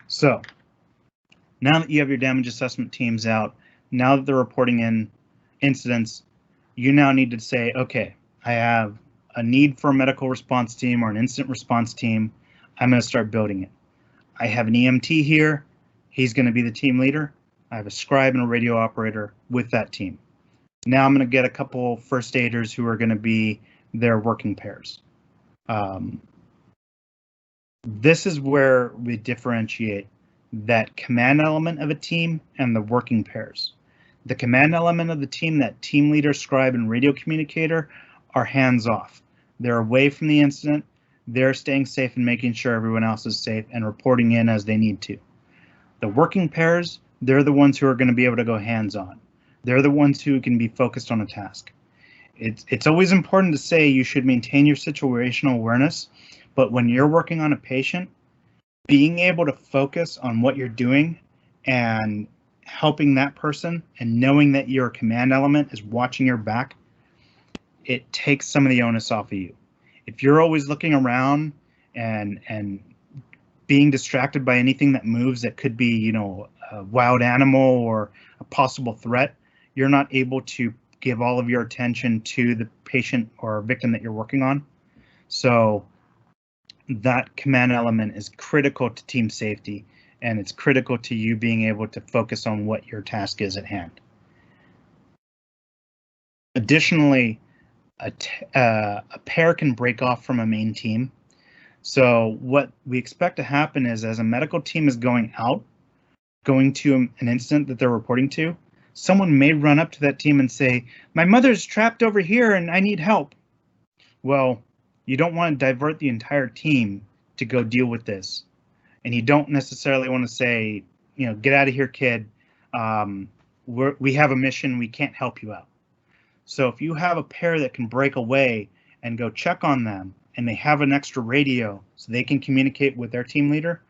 So now that you have your damage assessment teams out, now that they're reporting in incidents, you now need to say, okay, I have a need for a medical response team or an incident response team. I'm going to start building it. I have an EMT here. He's going to be the team leader. I have a scribe and a radio operator with that team. Now I'm going to get a couple first aiders who are going to be their working pairs. This is where we differentiate that command element of a team and the working pairs. The command element of the team, that team leader, scribe, and radio communicator, are hands off. They're away from the incident. They're staying safe and making sure everyone else is safe and reporting in as they need to. The working pairs, they're the ones who are going to be able to go hands on. They're the ones who can be focused on a task. It's always important to say you should maintain your situational awareness, but when you're working on a patient, being able to focus on what you're doing and helping that person and knowing that your command element is watching your back, it takes some of the onus off of you. If you're always looking around and being distracted by anything that moves that could be, you know, a wild animal or a possible threat, you're not able to give all of your attention to the patient or victim that you're working on. So that command element is critical to team safety, and it's critical to you being able to focus on what your task is at hand. Additionally, a pair can break off from a main team. So what we expect to happen is, as a medical team is going out, going to an incident that they're reporting to, someone may run up to that team and say, my mother's trapped over here and I need help. Well, you don't want to divert the entire team to go deal with this. And you don't necessarily want to say, you know, get out of here, kid. We have a mission, we can't help you out. So if you have a pair that can break away and go check on them, and they have an extra radio so they can communicate with their team leader,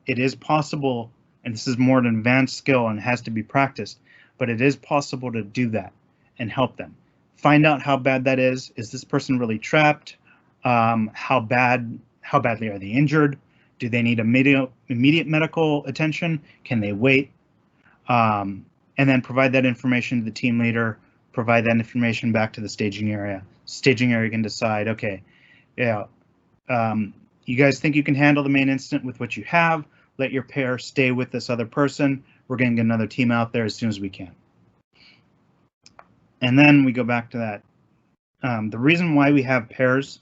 it is possible, and this is more an advanced skill and has to be practiced, but it is possible to do that and help them. Find out how bad that is. Is this person really trapped? How badly are they injured? Do they need immediate medical attention? Can they wait? And then provide that information to the team leader, provide that information back to the staging area. Staging area can decide, okay, yeah, you guys think you can handle the main incident with what you have, let your pair stay with this other person. We're going to get another team out there as soon as we can. And then we go back to that. The reason why we have pairs,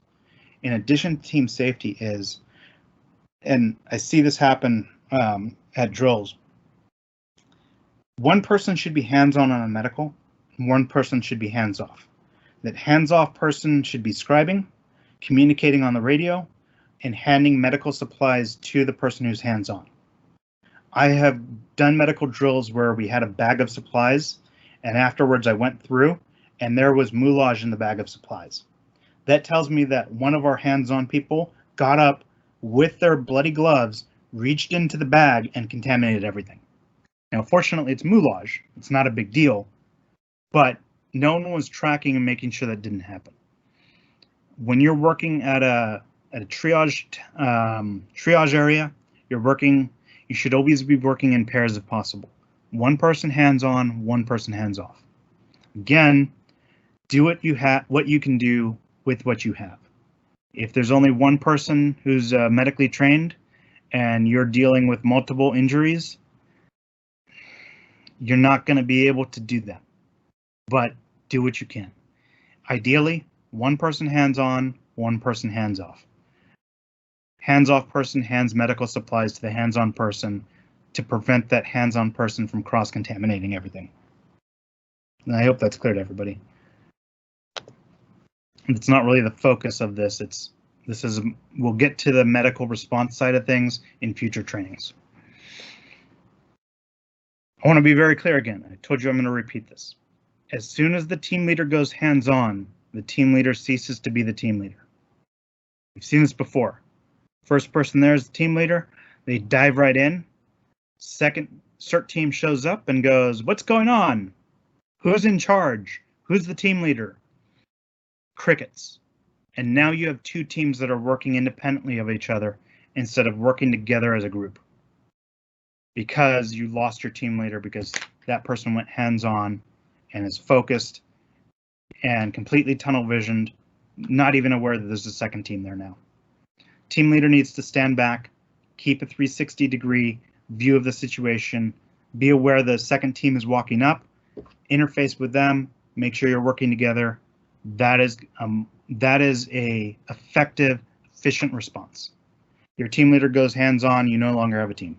in addition to team safety, is, and I see this happen at drills, one person should be hands-on on a medical, and one person should be hands-off. That hands-off person should be scribing, communicating on the radio, and handing medical supplies to the person who's hands-on. I have done medical drills where we had a bag of supplies, and afterwards I went through and there was moulage in the bag of supplies. That tells me that one of our hands-on people got up with their bloody gloves, reached into the bag, and contaminated everything. Now, fortunately, it's moulage. It's not a big deal, but no one was tracking and making sure that didn't happen. When you're working at a triage area, you should always be working in pairs if possible. One person hands-on, one person hands-off. Again, do what you can do with what you have. If there's only one person who's medically trained and you're dealing with multiple injuries, you're not going to be able to do that. But do what you can. Ideally, one person hands-on, one person hands-off. Hands-off person hands medical supplies to the hands-on person to prevent that hands-on person from cross-contaminating everything. And I hope that's clear to everybody. It's not really the focus of this. We'll get to the medical response side of things in future trainings. I want to be very clear again. I told you I'm going to repeat this. As soon as the team leader goes hands-on, the team leader ceases to be the team leader. We've seen this before. First person there is the team leader. They dive right in. Second CERT team shows up and goes, what's going on? Who's in charge? Who's the team leader? Crickets. And now you have two teams that are working independently of each other instead of working together as a group. because you lost your team leader because that person went hands-on and is focused and completely tunnel visioned, not even aware that there's a second team there now. Team leader needs to stand back, keep a 360-degree view of the situation, be aware the second team is walking up, interface with them, make sure you're working together. That is a effective, efficient response. Your team leader goes hands-on, you no longer have a team.